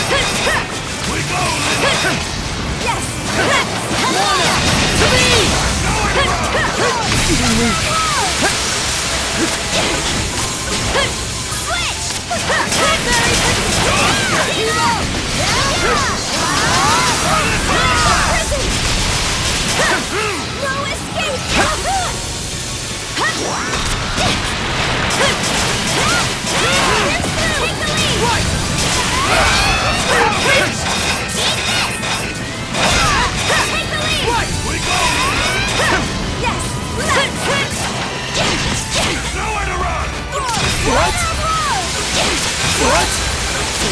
We go! Yes! To me! Switch! No escape! Take the lead! Take the lead! We go! Yes! Nowhere to run! What? What?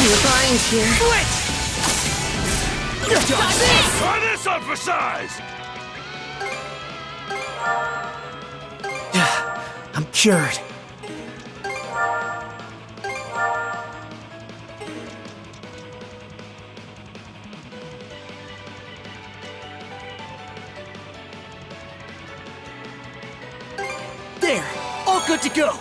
You're lying here. Dodge this! Try this on for size! I'm cured. There! All good to go!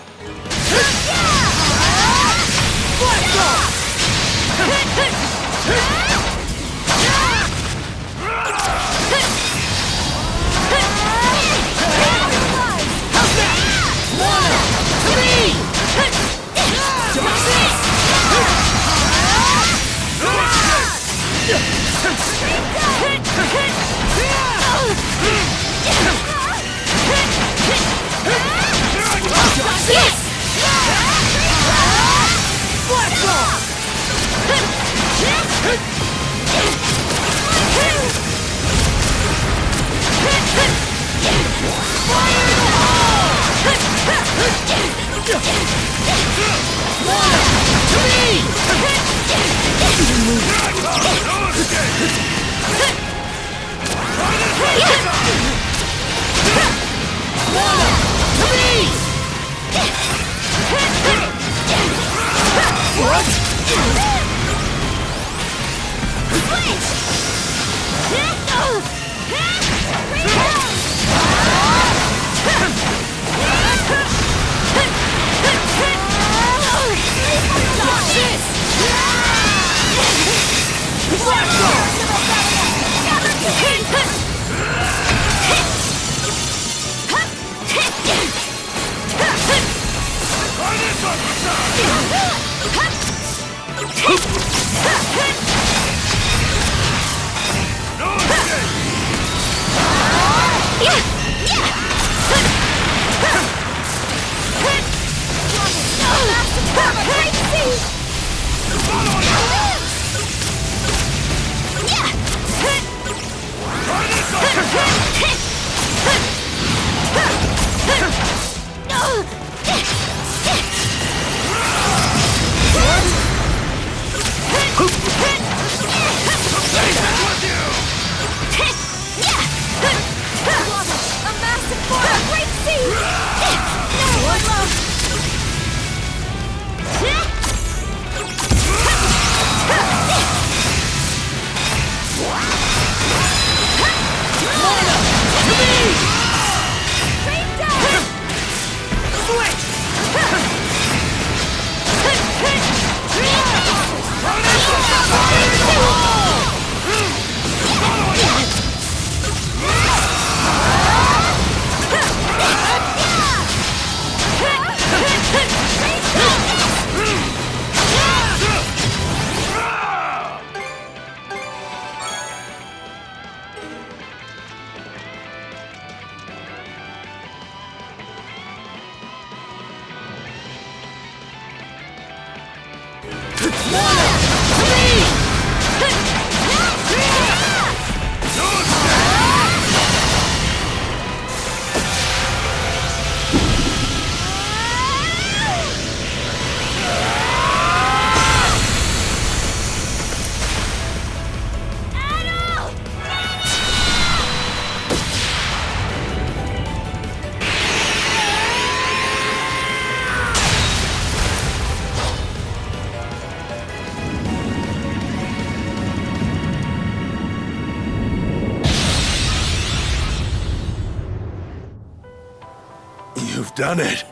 You've done it.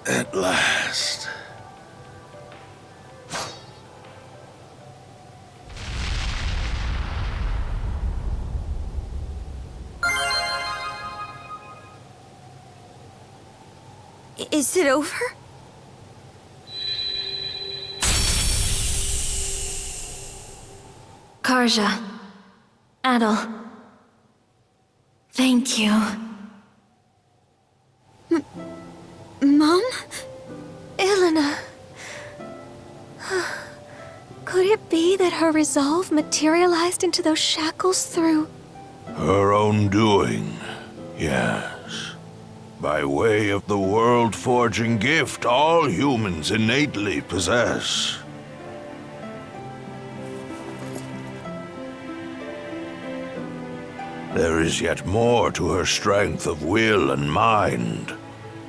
At last. Is it over? Karja. Adol. Thank you. Mom? Elena. Could it be that her resolve materialized into those shackles through... Her own doing, yes. By way of the world-forging gift all humans innately possess. There is yet more to her strength of will and mind.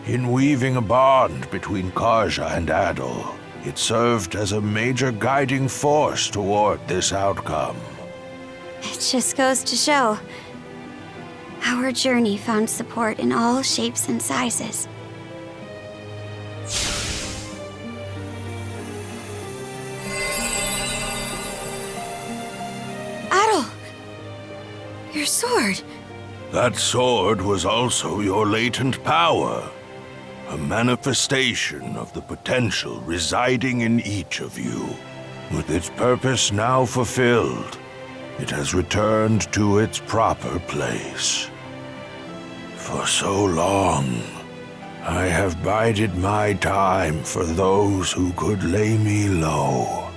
In weaving a bond between Karja and Adol, it served as a major guiding force toward this outcome. It just goes to show. Our journey found support in all shapes and sizes. Adol! Your sword! That sword was also your latent power. A manifestation of the potential residing in each of you. With its purpose now fulfilled, it has returned to its proper place. For so long, I have bided my time for those who could lay me low.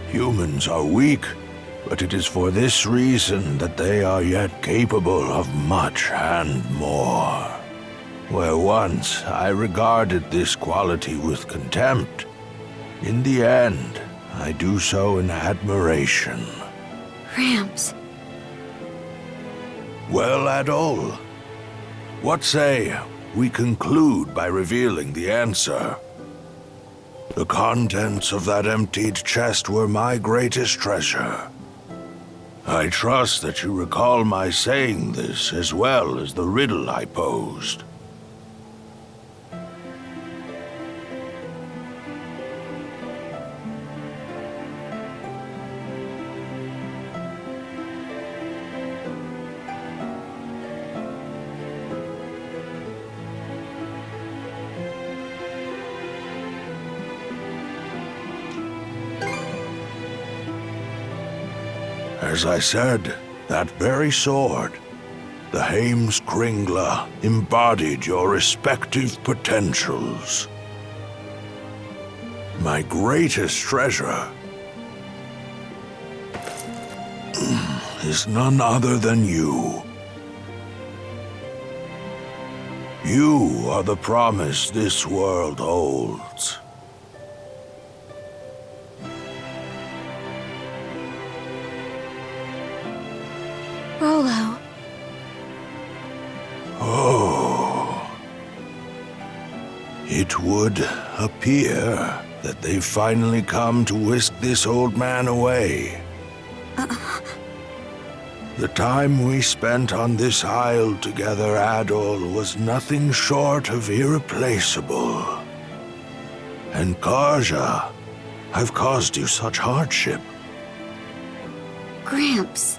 Humans are weak, but it is for this reason that they are yet capable of much and more. Where once I regarded this quality with contempt, in the end, I do so in admiration. Gramps. Well, Adol, what say we conclude by revealing the answer? The contents of that emptied chest were my greatest treasure. I trust that you recall my saying this as well as the riddle I posed. As I said, that very sword, the Heimskringla, embodied your respective potentials. My greatest treasure is none other than you. You are the promise this world holds. Rolo. Oh. It would appear that they've finally come to whisk this old man away. The time we spent on this isle together, Adol, was nothing short of irreplaceable. And Karja, I've caused you such hardship. Gramps.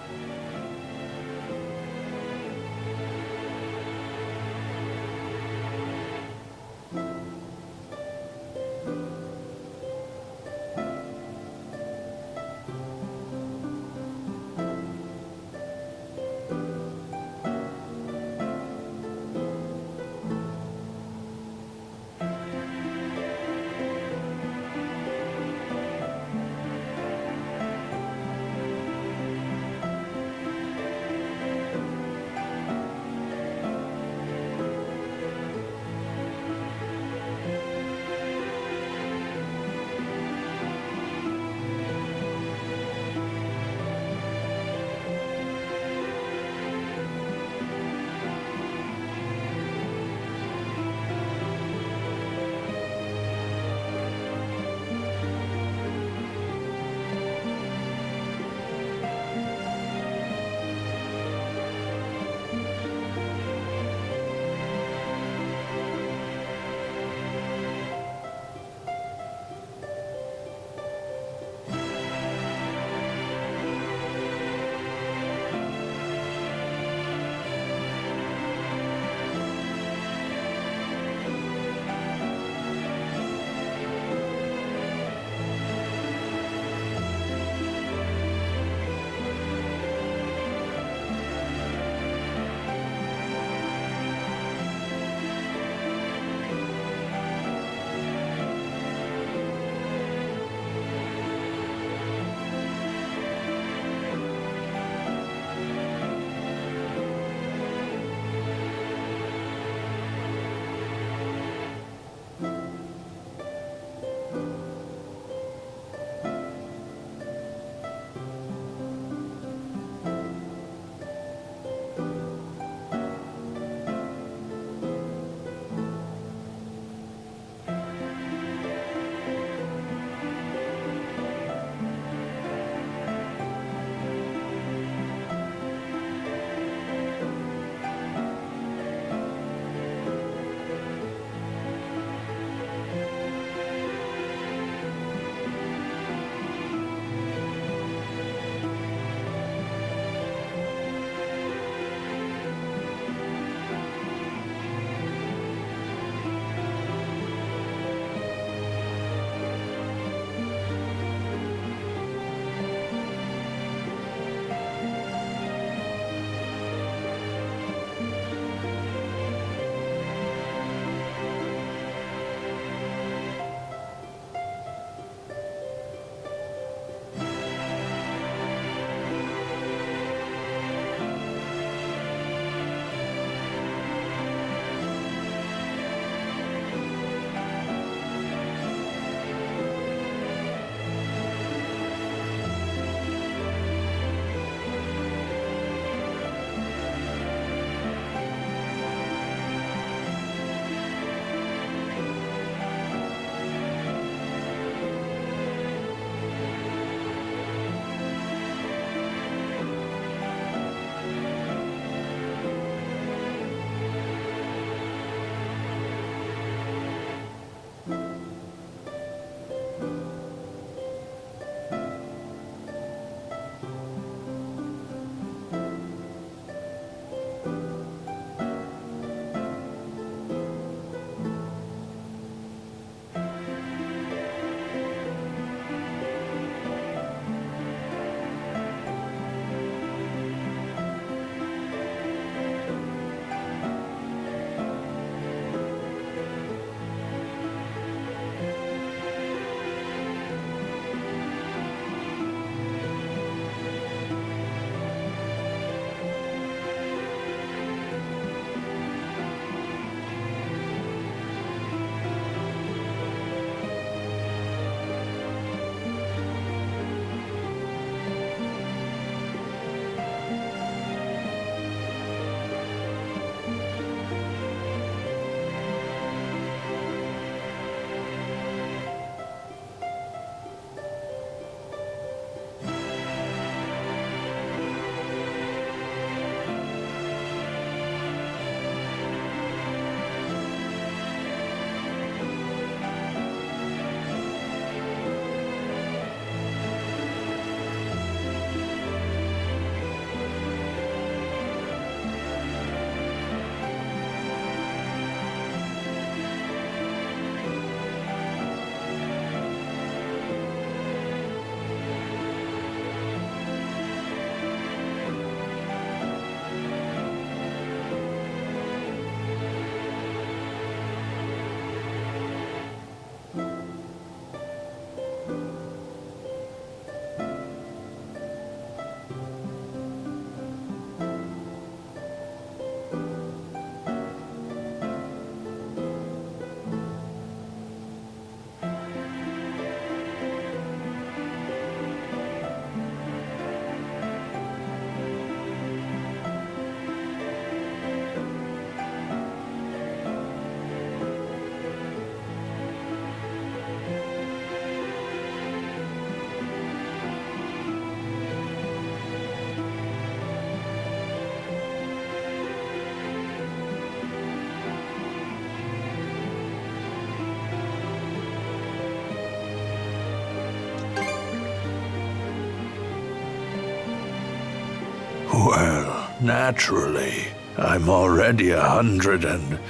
Well, naturally. I'm already 100 and...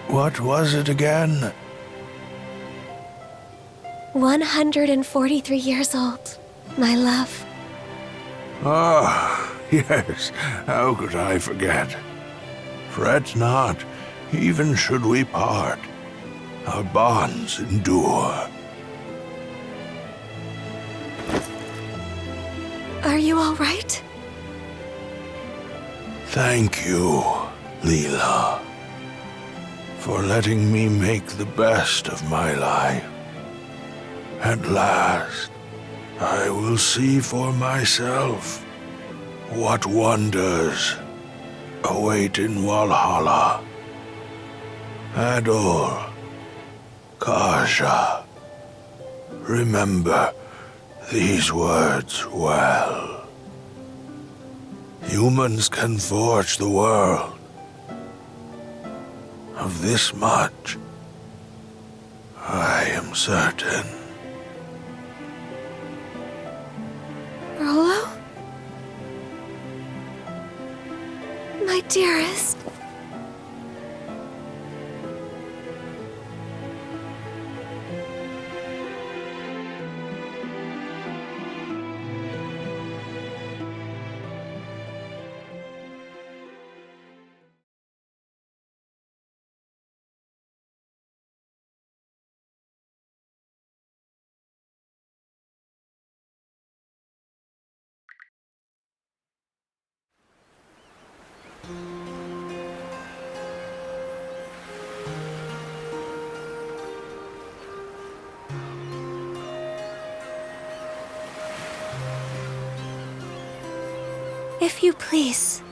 what was it again? 143 years old, my love. Ah, yes. How could I forget? Fret not, even should we part. Our bonds endure. Are you all right? Thank you, Leela, for letting me make the best of my life. At last, I will see for myself what wonders await in Valhalla. Adol, Karja, remember these words well. Humans can forge the world. Of this much, I am certain. Rollo? My dearest. If you please.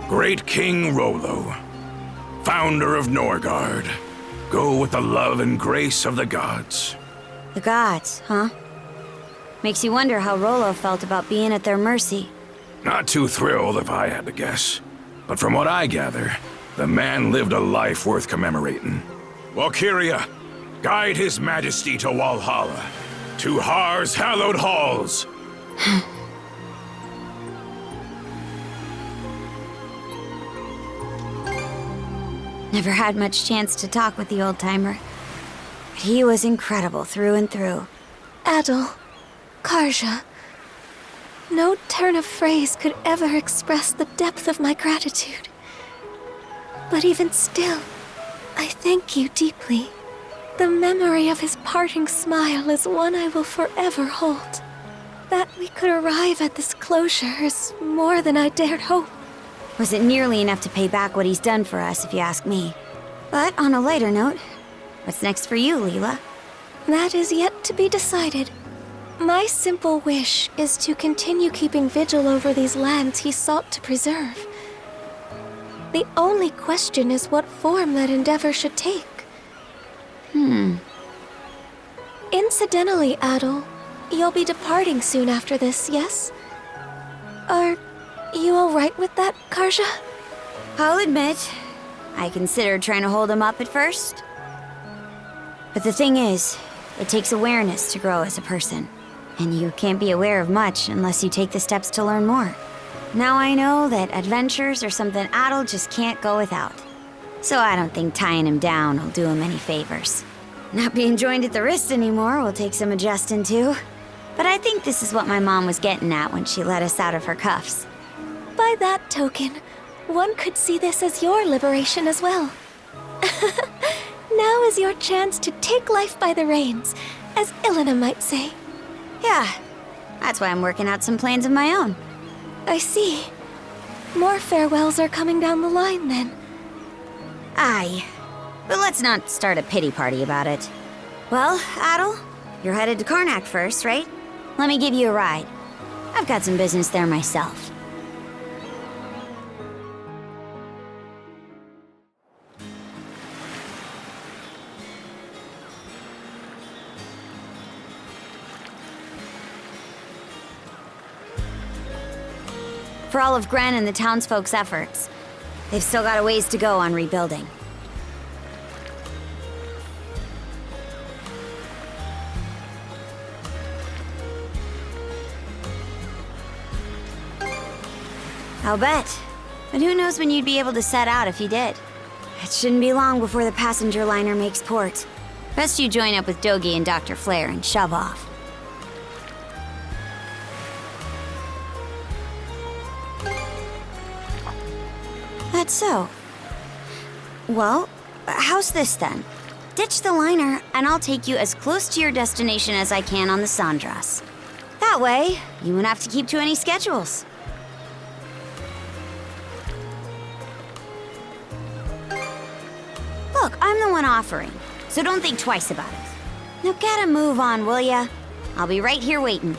Great King Rollo, founder of Norgard, go with the love and grace of the gods. The gods, huh? Makes you wonder how Rollo felt about being at their mercy. Not too thrilled if I had to guess. But from what I gather, the man lived a life worth commemorating. Valkyria, guide his majesty to Valhalla, to Har's hallowed halls. Never had much chance to talk with the old-timer. But he was incredible through and through. Adol, Karja. No turn of phrase could ever express the depth of my gratitude. But even still, I thank you deeply. The memory of his parting smile is one I will forever hold. That we could arrive at this closure is more than I dared hope. Wasn't nearly enough to pay back what he's done for us, if you ask me. But on a lighter note, what's next for you, Leela? That is yet to be decided. My simple wish is to continue keeping vigil over these lands he sought to preserve. The only question is what form that endeavor should take. Incidentally, Adol, you'll be departing soon after this, yes? Are you all right with that, Karja? I'll admit, I considered trying to hold him up at first. But the thing is, it takes awareness to grow as a person. And you can't be aware of much unless you take the steps to learn more. Now I know that adventures are something Adol just can't go without. So I don't think tying him down will do him any favors. Not being joined at the wrist anymore will take some adjusting to. But I think this is what my mom was getting at when she let us out of her cuffs. By that token, one could see this as your liberation as well. Now is your chance to take life by the reins, as Ilena might say. Yeah, that's why I'm working out some plans of my own. I see. More farewells are coming down the line, then. Aye, but let's not start a pity party about it. Well, Adol, You're headed to Karnak first, right? Let me give you a ride. I've got some business there myself. For all of Gren and the townsfolk's efforts, they've still got a ways to go on rebuilding. I'll bet. But who knows when you'd be able to set out if you did. It shouldn't be long before the passenger liner makes port. Best you join up with Dogi and Dr. Flare and shove off. That's so. Well, how's this then? Ditch the liner, and I'll take you as close to your destination as I can on the Sandras. That way, you won't have to keep to any schedules. Look, I'm the one offering, so don't think twice about it. Now get a move on, will ya? I'll be right here waiting.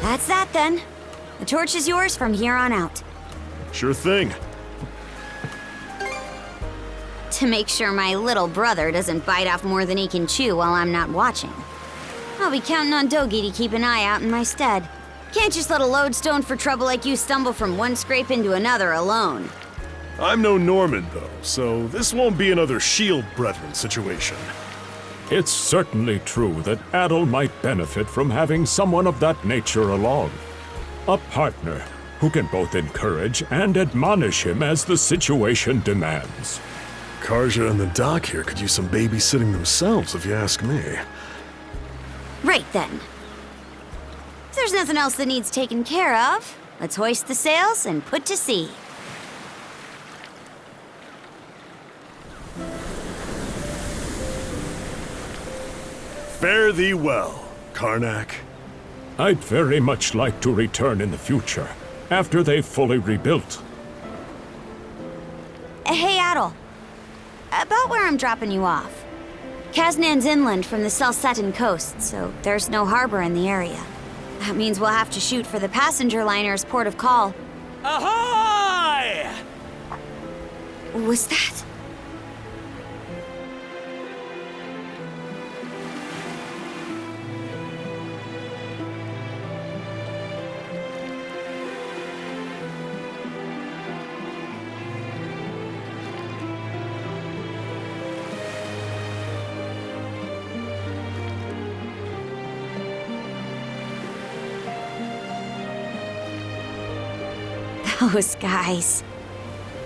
That's that then. The torch is yours from here on out. Sure thing. To make sure my little brother doesn't bite off more than he can chew while I'm not watching. I'll be counting on Dogi to keep an eye out in my stead. Can't just let a lodestone for trouble like you stumble from one scrape into another alone. I'm no Norman, though, so this won't be another Shield Brethren situation. It's certainly true that Adol might benefit from having someone of that nature along. A partner who can both encourage and admonish him as the situation demands. Karja and the doc here could use some babysitting themselves, if you ask me. Right then. If there's nothing else that needs taken care of, let's hoist the sails and put to sea. Fare thee well, Karnak. I'd very much like to return in the future, after they've fully rebuilt. Hey, Adol. About where I'm dropping you off. Kaznan's inland from the Selsetan coast, so there's no harbor in the area. That means we'll have to shoot for the passenger liner's port of call. Ahoy! Was that? Those guys.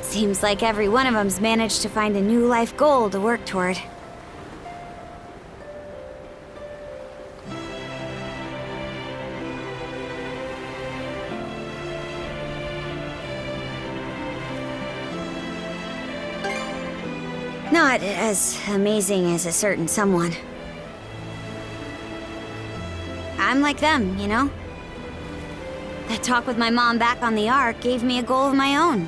Seems like every one of them's managed to find a new life goal to work toward. Not as amazing as a certain someone. I'm like them, you know? That talk with my mom back on the Ark gave me a goal of my own.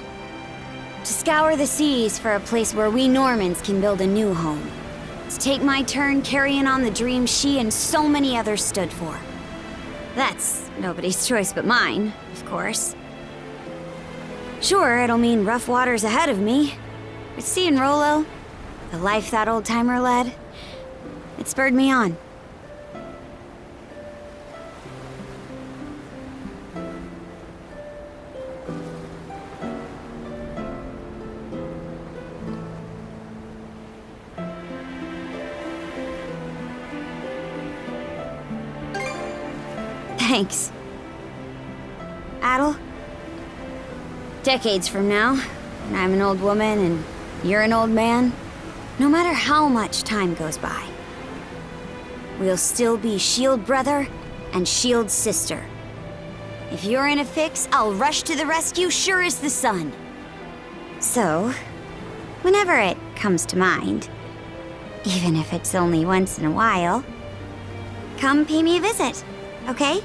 To scour the seas for a place where we Normans can build a new home. To take my turn carrying on the dream she and so many others stood for. That's nobody's choice but mine, of course. Sure, it'll mean rough waters ahead of me, but seeing Rolo, the life that old-timer led, it spurred me on. Thanks. Adol? Decades from now, when I'm an old woman and you're an old man, no matter how much time goes by, we'll still be Shield brother and Shield sister. If you're in a fix, I'll rush to the rescue sure as the sun. So, whenever it comes to mind, even if it's only once in a while, come pay me a visit, okay?